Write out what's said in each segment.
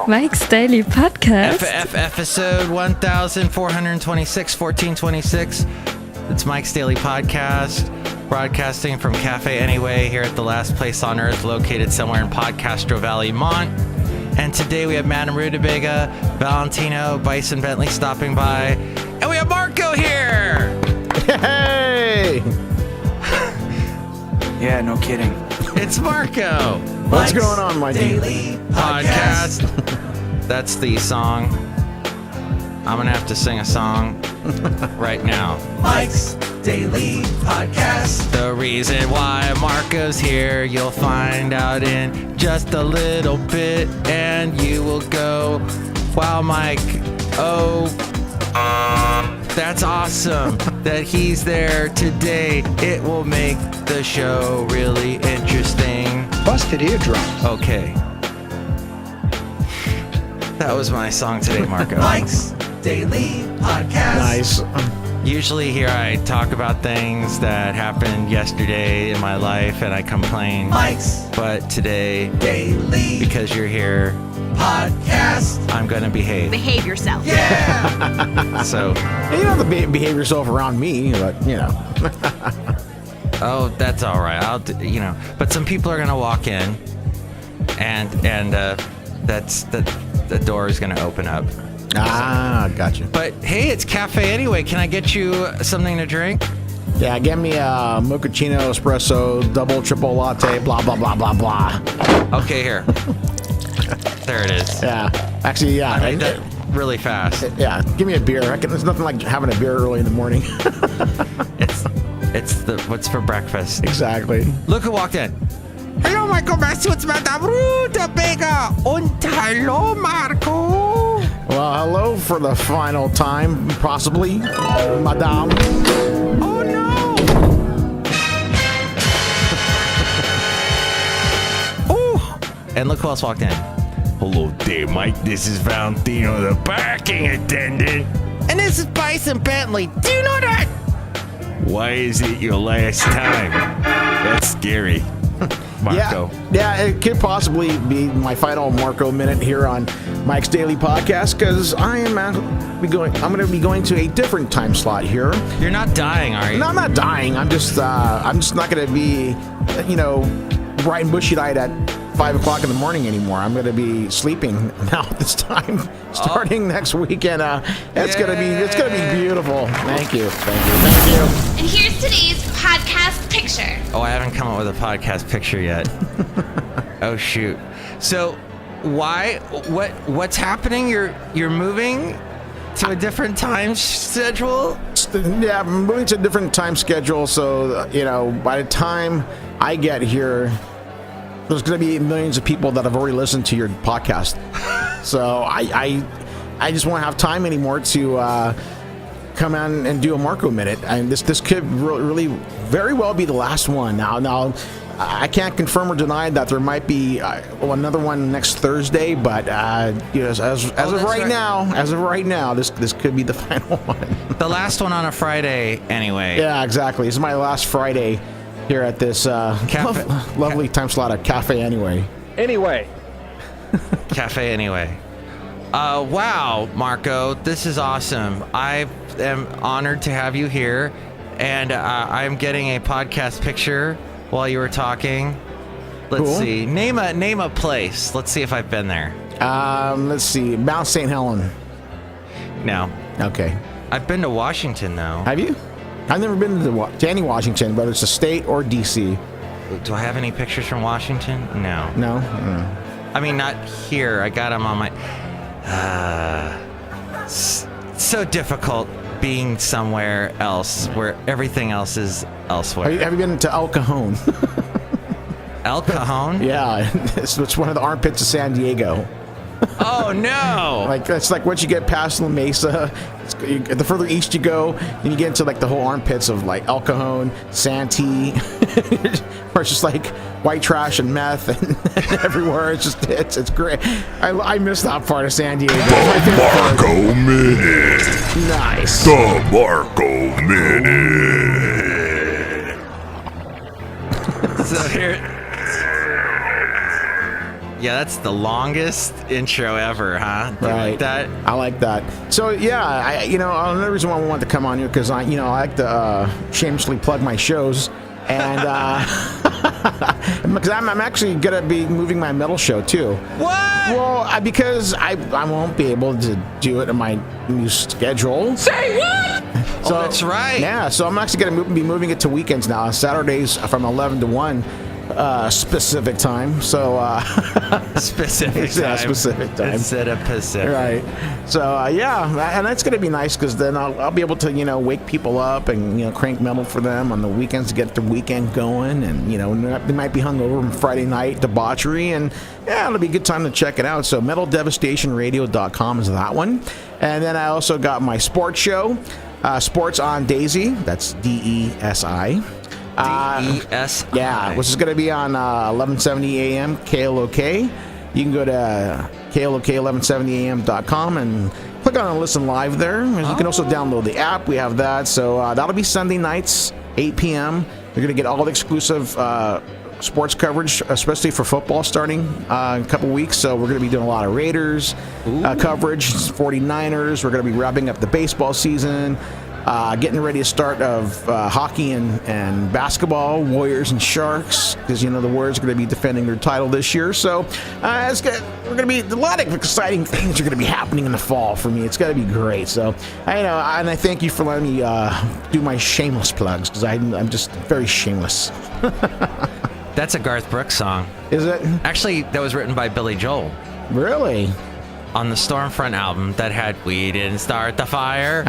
Mike's Daily Podcast. Episode 1426, 1426. It's Mike's Daily Podcast, broadcasting from Café Anyway here at the last place on earth, located somewhere in Podcastro Valley, Mont. And today we have Madame Rootabega, Valentino, Bison Bentley stopping by, and we have Marko here. Hey! Yeah, no kidding. It's Marko. What's going on, my Daily Podcast. That's the song. I'm gonna have to sing a song right now. Mike's Daily Podcast. The reason why Marko's here, you'll find out in just a little bit, and you will go, wow, Mike, oh, that's awesome that he's there today. It will make the show really interesting. Busted eardrum. Okay. That was my song today, Marko. Mike's Daily Podcast. Nice. Usually here I talk about things that happened yesterday in my life and I complain. Mike's But today, Daily because you're here, Podcast. I'm gonna behave. Behave yourself. Yeah. So, You don't have to behave yourself around me, but, you know. oh, that's all right. But some people are gonna walk in, and that's the door is gonna open up. Ah, gotcha. But hey, it's Café Anyway. Can I get you something to drink? Yeah, get me a mochaccino, espresso, double, triple latte, blah, blah, blah, blah, blah. Okay, here. There it is. Yeah. Actually, yeah. I made that really fast. Yeah, give me a beer. There's nothing like having a beer early in the morning. It's what's for breakfast. Exactly. Look who walked in. Hello, Michael Messi. It's Madame Rootabega. Und hello, Marko. Well, hello for the final time, possibly, Madame. Oh, no. Oh. And look who else walked in. Hello there, Mike. This is Valentino, the parking attendant. And this is Bison Bentley. Do you know that? Why is it your last time? That's scary. Marko. Yeah, it could possibly be my final Marko minute here on Mike's Daily Podcast because I'm going to be going to a different time slot here. You're not dying, are you? No, I'm not dying. I'm just not going to be, bright and bushy-eyed at 5 o'clock in the morning anymore. I'm going to be sleeping now this time, starting next weekend. It's going to be beautiful. Thank you. And here's today's podcast picture. Oh, I haven't come up with a podcast picture yet. Oh shoot. So, what's happening? You're moving to a different time schedule? Yeah, I'm moving to a different time schedule. So, by the time I get here, there's going to be millions of people that have already listened to your podcast. So I just won't have time anymore to come on and do a Marko minute. And this could really very well be the last one. Now I can't confirm or deny that there might be another one next Thursday, but as of right now, this could be the final one. The last one on a Friday, anyway. Yeah, exactly. This is my last Friday here at this lovely time slot at Café Anyway. Café Anyway. Wow, Marko, this is awesome. I am honored to have you here, and I'm getting a podcast picture while you were talking. Let's see. Name a place. Let's see if I've been there. Let's see. Mount St. Helen. No. Okay. I've been to Washington, though. Have you? I've never been to any Washington, whether it's a state or D.C. Do I have any pictures from Washington? No. No? I mean, not here. I got them on my... so difficult being somewhere else where everything else is elsewhere. Have you been to El Cajon? El Cajon? Yeah. It's one of the armpits of San Diego. Oh, no. That's like once you get past La Mesa, the further east you go, then you get into like the whole armpits of like El Cajon, Santee, where it's just like white trash and meth and everywhere. It's great. I miss that part of San Diego. The Marko Minute. Nice. The Marko Minute. So here... Yeah, that's the longest intro ever, huh? Do you Right. like that? I like that. So yeah, another reason why I wanted to come on here because I like to shamelessly plug my shows, and because I'm actually gonna be moving my metal show too. What? Well, because I won't be able to do it in my new schedule. Say what? So, oh, that's right. Yeah, so I'm actually going to be moving it to weekends now. Saturdays from 11 to 1 specific time. So Specific time. Yeah, specific time. Instead of Pacific. Right. So yeah, and that's going to be nice because then I'll be able to wake people up and crank metal for them on the weekends to get the weekend going, and they might be hungover from Friday night debauchery, and yeah, it'll be a good time to check it out. So metaldevastationradio.com is that one, and then I also got my sports show. Sports on Daisy, that's DESI. DESI. Yeah, which is going to be on 1170 AM KLOK. You can go to KLOK1170am.com and click on Listen Live there. You can also download the app. We have that. So that'll be Sunday nights, 8 p.m. You're going to get all the exclusive sports coverage, especially for football starting in a couple weeks. So we're going to be doing a lot of Raiders coverage, 49ers. We're going to be wrapping up the baseball season, getting ready to start of hockey and basketball, Warriors and Sharks, because the Warriors are going to be defending their title this year. So we're going to be a lot of exciting things are going to be happening in the fall for me. It's going to be great. So and I thank you for letting me do my shameless plugs, because I'm just very shameless. That's a Garth Brooks song. Is it? Actually, that was written by Billy Joel. Really? On the Stormfront album that had "We Didn't Start the Fire."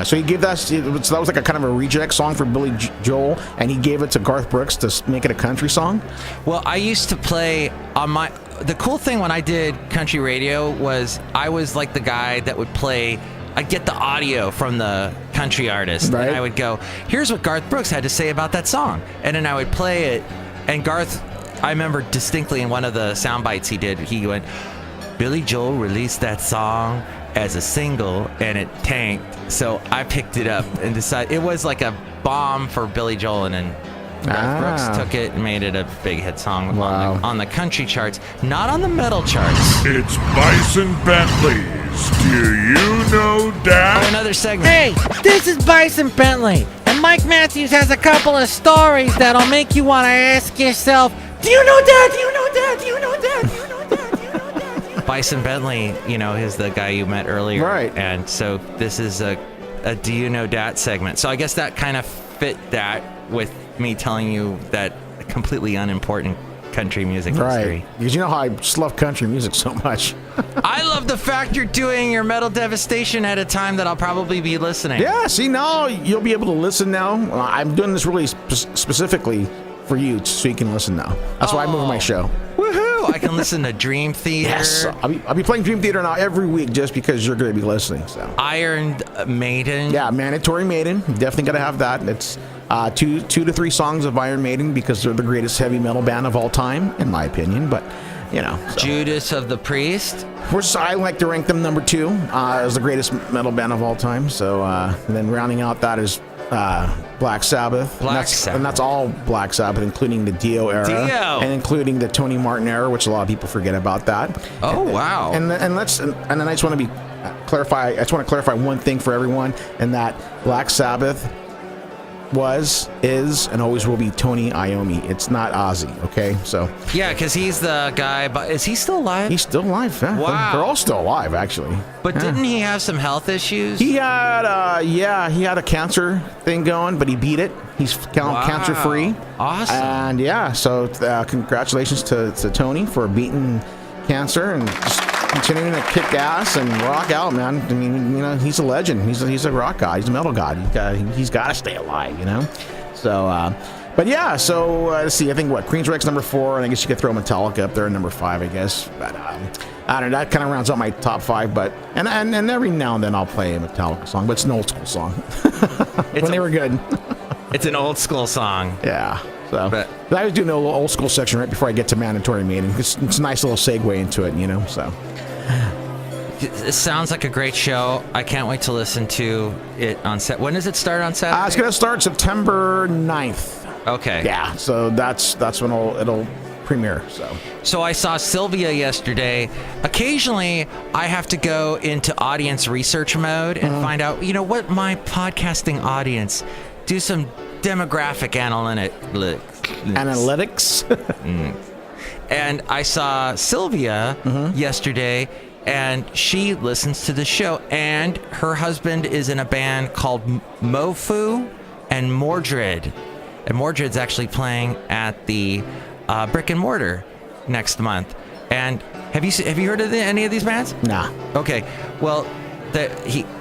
So he gave that. So that was like a kind of a reject song for Billy Joel, and he gave it to Garth Brooks to make it a country song. Well, I used to play on my. The cool thing when I did country radio was I was like the guy that would play. I'd get the audio from the country artist, right. And I would go, "Here's what Garth Brooks had to say about that song," and then I would play it. And Garth, I remember distinctly in one of the sound bites he did, he went, "Billy Joel released that song as a single and it tanked, so I picked it up and decided it was like a bomb for Billy Joel, and then Garth Brooks took it and made it a big hit song on the country charts, not on the metal charts." It's Bison Bentley's Do You Know Dat? Oh, another segment. Hey, this is Bison Bentley, and Mike Matthews has a couple of stories that'll make you want to ask yourself, do you know that? Do you know that? Do you know that? Do you know that? Do you know that? Bison Bentley, is the guy you met earlier. Right. And so this is a Do You Know Dat segment. So I guess that kind of fit that with me telling you that completely unimportant country music history. Right. Because you know how I just love country music so much. I love the fact you're doing your Metal Devastation at a time that I'll probably be listening. Yeah, see, now you'll be able to listen now. I'm doing this really specifically for you, so you can listen now. That's why I'm moving my show. Woohoo! I can listen to Dream Theater. Yes, I'll be playing Dream Theater now every week just because you're going to be listening. So Iron Maiden. yeah, Mandatory Maiden. Definitely got to have that. It's 2 to 3 songs of Iron Maiden because they're the greatest heavy metal band of all time, in my opinion. But so. Judas of the Priest. I like to rank them number 2 as the greatest metal band of all time. So and then rounding out that is Black Sabbath. And that's all Black Sabbath, including the Dio era. And including the Tony Martin era, which a lot of people forget about that. Oh, wow. And then I just want to clarify one thing for everyone, and that Black Sabbath is, and always will be Tony Iommi. It's not Ozzy, okay? So yeah, because he's the guy, but is he still alive? He's still alive. Yeah. Wow. They're all still alive, actually. But didn't he have some health issues? He had a cancer thing going, but he beat it. He's cancer free. Awesome. And so congratulations to Tony for beating cancer and just continuing to kick ass and rock out, man. I mean, he's a legend. He's a rock god. He's a metal god. He's got to stay alive, So, but yeah. So let's see. I think Queensryche's number 4, and I guess you could throw Metallica up there at number 5, I guess. But I don't know. That kind of rounds out my top 5. But and every now and then I'll play a Metallica song, but it's an old school song. When they were good. It's an old school song. Yeah. So but I was doing the old school section right before I get to Mandatory Maiden. It's a nice little segue into it, So. It sounds like a great show. I can't wait to listen to it on set. When does it start on Saturday? It's going to start September 9th. Okay. Yeah, so that's when it'll premiere. So I saw Sylvia yesterday. Occasionally, I have to go into audience research mode and find out, what my podcasting audience, do some demographic Analytics. And I saw Sylvia yesterday, and she listens to the show, and her husband is in a band called Mofu and Mordred. And Mordred's actually playing at the Brick and Mortar next month. And have you heard of any of these bands? Nah. Okay. Well,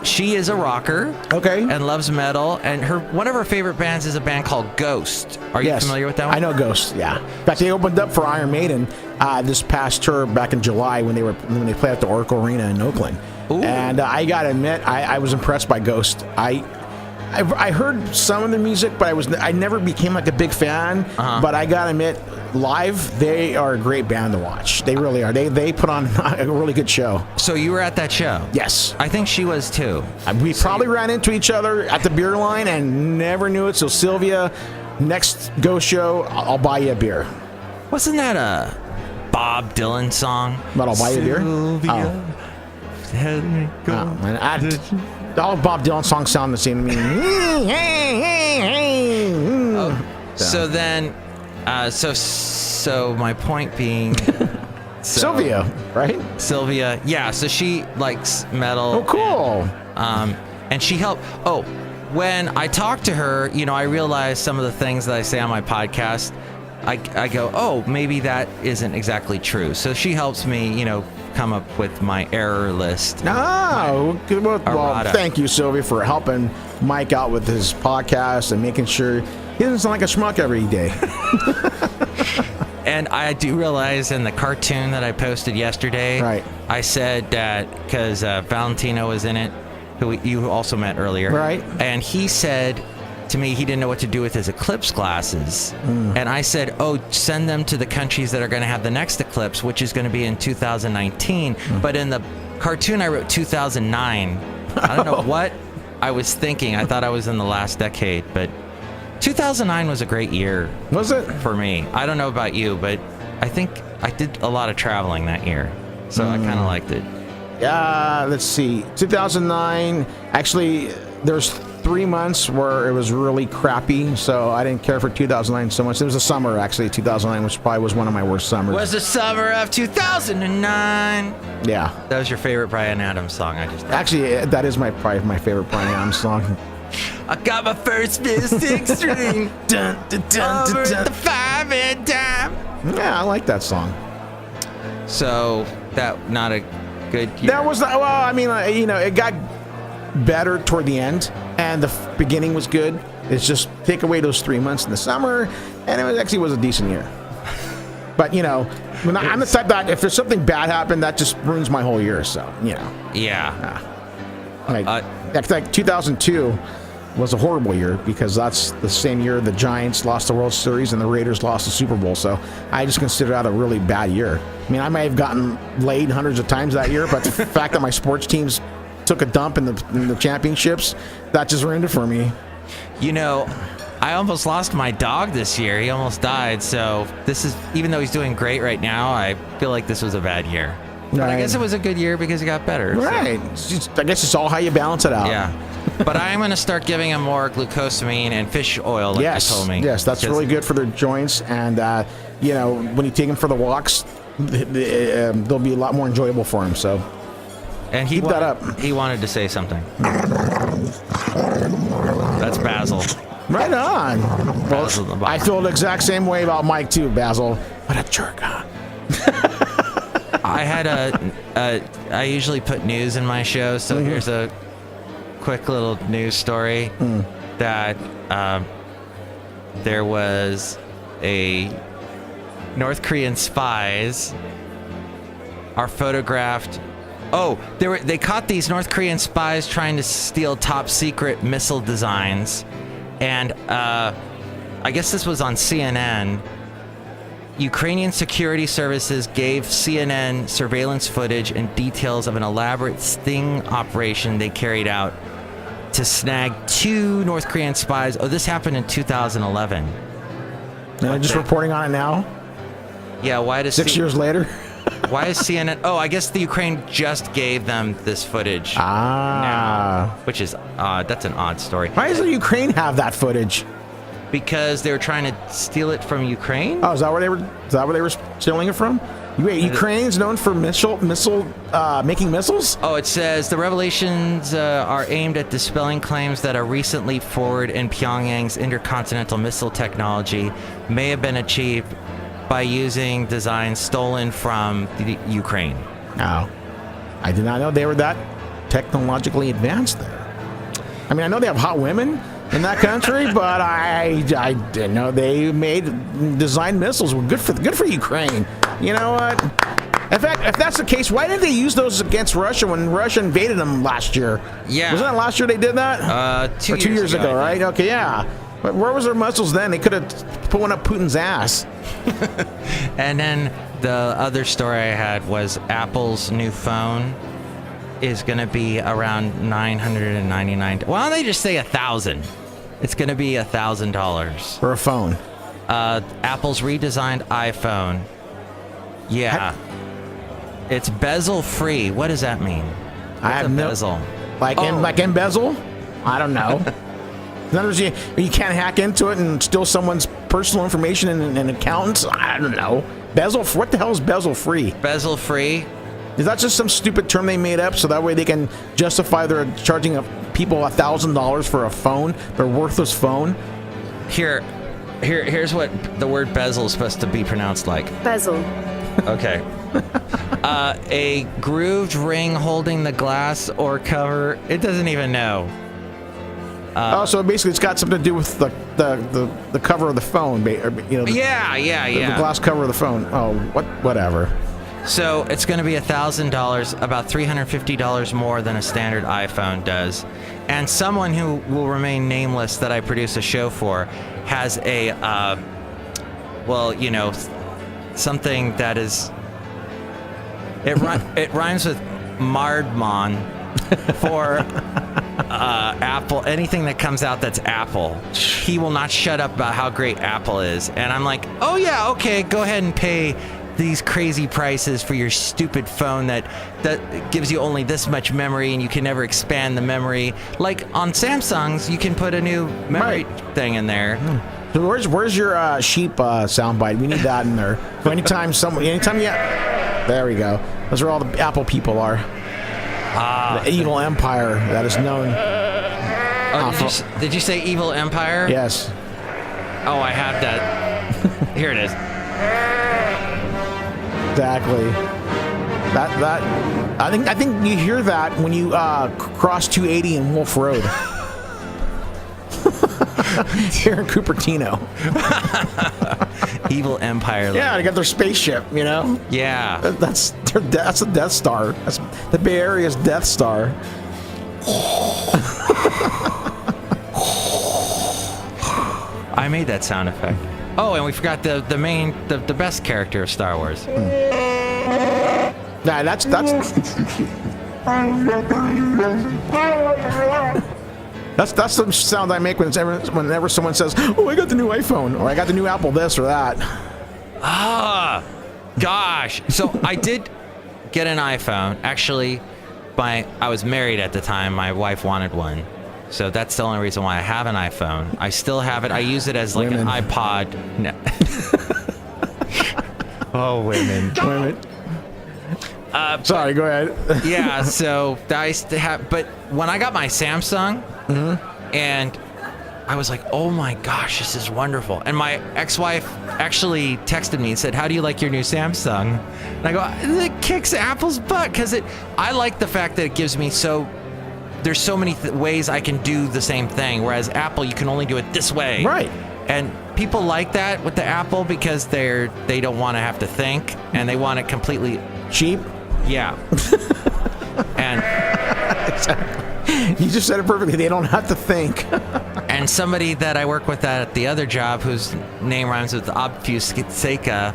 she is a rocker. Okay. And loves metal. And one of her favorite bands is a band called Ghost. Are you familiar with that one? I know Ghost. Yeah. In fact, they opened up for Iron Maiden this past tour back in July when they played at the Oracle Arena in Oakland. Ooh. And I gotta admit, I was impressed by Ghost. I heard some of their music, but I never became like a big fan. But I gotta admit, live, they are a great band to watch. They really are. They put on a really good show. So you were at that show? Yes. I think she was too. We probably ran into each other at the beer line and never knew it. So Sylvia, next Ghost show, I'll buy you a beer. Wasn't that a Bob Dylan song? But I'll buy you a beer? Sylvia, let me go. Man, all Bob Dylan songs sound the same to me. So then, so my point being, Sylvia, right? Sylvia, yeah. So she likes metal. Oh, cool. And she helped. Oh, when I talk to her, I realize some of the things that I say on my podcast. I go, oh, maybe that isn't exactly true. So she helps me, come up with my error list. Oh, good. Well, thank you, Sylvia, for helping Mike out with his podcast and making sure he doesn't sound like a schmuck every day. And I do realize in the cartoon that I posted yesterday, right, I said that because Valentino was in it, who you also met earlier. Right. And he said to me he didn't know what to do with his eclipse glasses. And I said, oh, send them to the countries that are going to have the next eclipse, which is going to be in 2019. But in the cartoon, I wrote 2009. I don't know what I was thinking. I thought I was in the last decade, but 2009 was a great year. Was it? For me. I don't know about you, but I think I did a lot of traveling that year. So I kind of liked it. Let's see. 2009, actually, there's 3 months where it was really crappy, so I didn't care for 2009 so much. It was a summer, actually, 2009, which probably was one of my worst summers. Was the summer of 2009. Yeah. That was your favorite Bryan Adams song, I just thought. Actually, that is probably my favorite Bryan Adams song. I got my first 6 string. Dun, dun, dun, dun, dun. The 5 and dime. Yeah, I like that song. So, that not a good year? That was, well, I mean, it got better toward the end, and the beginning was good. It's just take away those 3 months in the summer, and it actually was a decent year. But, when I'm the type that if there's something bad happened, that just ruins my whole year, so, Yeah. Like 2002 was a horrible year because that's the same year the Giants lost the World Series and the Raiders lost the Super Bowl. So I just consider that a really bad year. I mean, I might have gotten laid hundreds of times that year, but the fact that my sports teams took a dump in the championships, that just ruined it for me. I almost lost my dog this year. He almost died. So this is, even though he's doing great right now, I feel like this was a bad year. But I guess it was a good year because he got better. Right. So. I guess it's all how you balance it out. Yeah. But I'm going to start giving him more glucosamine and fish oil, like you told me. Yes, that's really good for their joints. And, when you take him for the walks, they'll be a lot more enjoyable for him. So and keep that up. He wanted to say something. That's Basil. Right on. Basil Well, I feel the exact same way about Mike, too, Basil. What a jerk, huh? I had I usually put news in my show, so here's a quick little news story that there was a North Korean spies are photographed. Oh, they caught these North Korean spies trying to steal top secret missile designs, and I guess this was on CNN. Ukrainian security services gave CNN surveillance footage and details of an elaborate sting operation they carried out to snag 2 North Korean spies. Oh, this happened in 2011. Just reporting on it now? Yeah, why does 6 years later? Why is CNN? Oh, I guess the Ukraine just gave them this footage. Now, which is odd. That's an odd story. Why does the Ukraine have that footage? Because they were trying to steal it from Ukraine. Oh, is that where they were? Is that where they were stealing it from? Wait, Ukraine's known for making missiles? Oh, it says the revelations are aimed at dispelling claims that a recent leap forward in Pyongyang's intercontinental missile technology may have been achieved by using designs stolen from the Ukraine. Oh, I did not know they were that technologically advanced there. I mean, I know they have hot women in that country, but I didn't know they designed missiles. Well, good for Ukraine. You know what? In fact, if that's the case, why didn't they use those against Russia when Russia invaded them last year? Yeah. Wasn't that last year they did that? 2 years ago, right? Okay, yeah. But where was their missiles then? They could have put one up Putin's ass. And then the other story I had was Apple's new phone is going to be around $999. Why don't they just say $1,000? It's going to be $1,000 for a phone. Apple's redesigned iPhone. Yeah, it's bezel free. What does that mean? I have no bezel. Like embezzle? I don't know. In other words, you can't hack into it and steal someone's personal information and accountants. I don't know. Bezel? What the hell is bezel free? Bezel free? Is that just some stupid term they made up so that way they can justify their charging people $1,000 for a phone, their worthless phone? Here's what the word bezel is supposed to be pronounced like. Bezel. Okay. A grooved ring holding the glass or cover. It doesn't even know. So basically it's got something to do with the cover of the phone. Yeah. The glass cover of the phone. Oh, whatever. So it's going to be $1,000, about $350 more than a standard iPhone does. And someone who will remain nameless that I produce a show for has a, something that is, it rhymes with Mardmon for Apple. Anything that comes out that's Apple. He will not shut up about how great Apple is. And I'm like, oh yeah, okay, go ahead and pay these crazy prices for your stupid phone that gives you only this much memory and you can never expand the memory. Like on Samsungs, you can put a new memory thing in there. So where's your sheep soundbite? We need that in there. So anytime there we go. Those are all the Apple people are. The evil empire that is known. Did you say evil empire? Yes. Oh, I have that. Here it is. Exactly. That I think you hear that when you cross 280 in Wolf Road. Here in Cupertino. Evil Empire. Yeah, they got their spaceship, you know? Yeah. That's the Death Star. That's the Bay Area's Death Star. I made that sound effect. Oh, and we forgot the best character of Star Wars. Nah, that's the sound I make whenever someone says, "Oh, I got the new iPhone," or "I got the new Apple this or that." Gosh. So I did get an iPhone. Actually, I was married at the time. My wife wanted one. So that's the only reason why I have an iPhone. I still have it. I use it as like an iPod. No. Oh, women. Sorry, go ahead. Yeah, so I used to have, but when I got my Samsung, and I was like, oh my gosh, this is wonderful. And my ex-wife actually texted me and said, how do you like your new Samsung? And I go, it kicks Apple's butt, because I like the fact that it gives me there's so many ways I can do the same thing, whereas Apple, you can only do it this way. Right. And people like that with the Apple because they don't want to have to think, and they want it completely cheap. Yeah. And you just said it perfectly. They don't have to think. And somebody that I work with at the other job, whose name rhymes with Obfuscateca,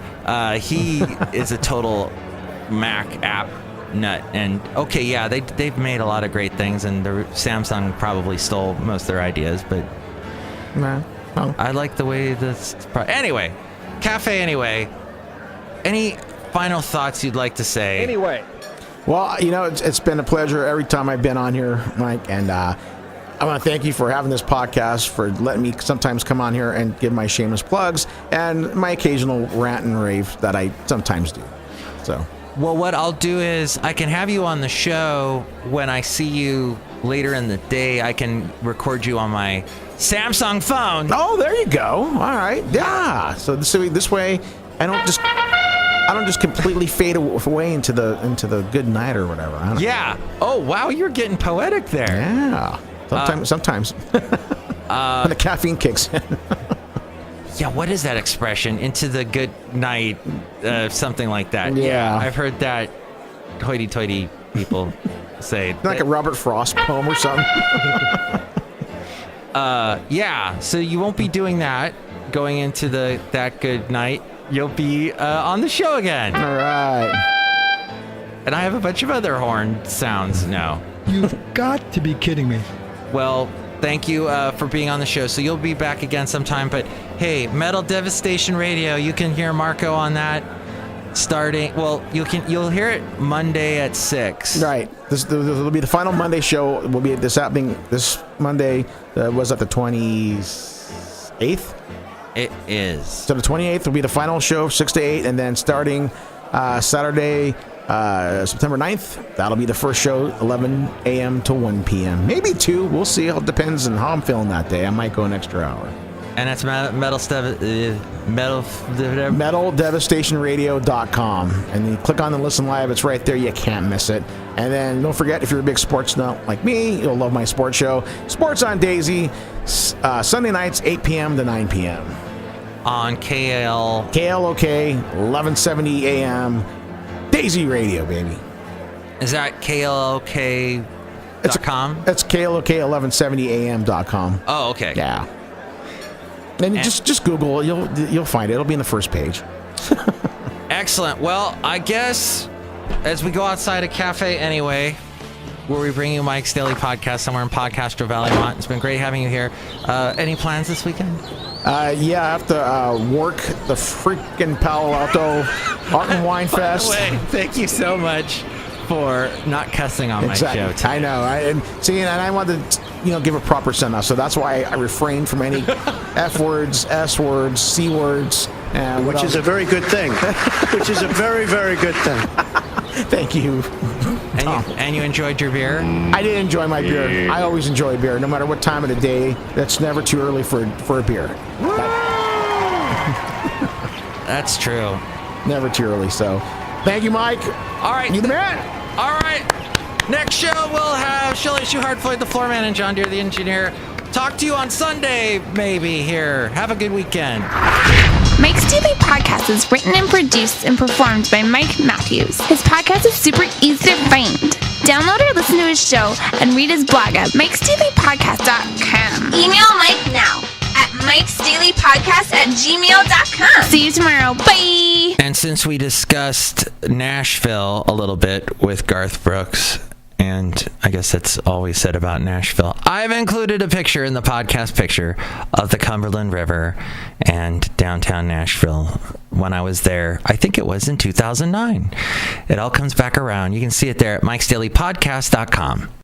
he is a total Mac app nut. And okay, yeah, they've made a lot of great things, and the Samsung probably stole most of their ideas, but nah. Oh. I like the way this. Anyway, Café Anyway. any final thoughts you'd like to say? Anyway. Well, it's been a pleasure every time I've been on here, Mike, and I want to thank you for having this podcast, for letting me sometimes come on here and give my shameless plugs and my occasional rant and rave that I sometimes do. So, well, what I'll do is I can have you on the show when I see you later in the day. I can record you on my Samsung phone. Oh, there you go. All right. Yeah. So this way I don't just completely fade away into the good night or whatever. I don't know. Yeah. Oh, wow, you're getting poetic there. Yeah. Sometimes. When the caffeine kicks in. Yeah, what is that expression? Into the good night, something like that. Yeah. I've heard that hoity-toity people say. Like a Robert Frost poem or something. Yeah, so you won't be doing that going into that good night. You'll be on the show again. All right. And I have a bunch of other horn sounds now. You've got to be kidding me. Well, thank you for being on the show. So you'll be back again sometime. But hey, Metal Devastation Radio, you can hear Marko on that starting. Well, you'll hear it Monday at 6. Right. This will be the final Monday show. Will be this Monday. Was that the 28th? It is. So the 28th will be the final show, 6 to 8, and then starting Saturday, September 9th, that'll be the first show, 11 a.m. to 1 p.m. Maybe 2. We'll see. It depends on how I'm feeling that day. I might go an extra hour. And that's MetalDevastationRadio.com. And you click on the listen live. It's right there. You can't miss it. And then don't forget, if you're a big sports nut like me, you'll love my sports show. Sports on Daisy, Sunday nights, 8 p.m. to 9 p.m. On KLOK 1170 a.m. Daisy Radio, baby. Is that KLOK.com? That's KLOK1170am.com. Oh, okay. Yeah. And just Google it. You'll find it. It'll be in the first page. Excellent. Well, I guess as we go outside of Café Anyway, where we bring you Mike's Daily Podcast somewhere in Podcastro Valley, Mont. It's been great having you here. Any plans this weekend? Yeah, I have to work the freaking Palo Alto Art and Wine Fest. By the way, thank you so much for not cussing on my show today. I know. And I wanted to give a proper send off, so that's why I refrained from any F words, S words, C words, which is a very good thing. Which is a very, very good thing. Thank you. And you enjoyed your beer? I did enjoy my beer. I always enjoy beer, no matter what time of the day. That's never too early for a beer. That's true. Never too early. So, thank you, Mike. All right. You the man. All right. Next show, we'll have Chely Shoehart, Floyd the Floorman, and John Deere the Engineer. Talk to you on Sunday, maybe, here. Have a good weekend. Mike's Daily Podcast is written and produced and performed by Mike Matthews. His podcast is super easy to find. Download or listen to his show and read his blog at mikesdailypodcast.com. Email Mike now at mikesdailypodcast@gmail.com. See you tomorrow. Bye! And since we discussed Nashville a little bit with Garth Brooks, and I guess that's all we said about Nashville, I've included a picture in the podcast picture of the Cumberland River and downtown Nashville when I was there. I think it was in 2009. It all comes back around. You can see it there at mikesdailypodcast.com.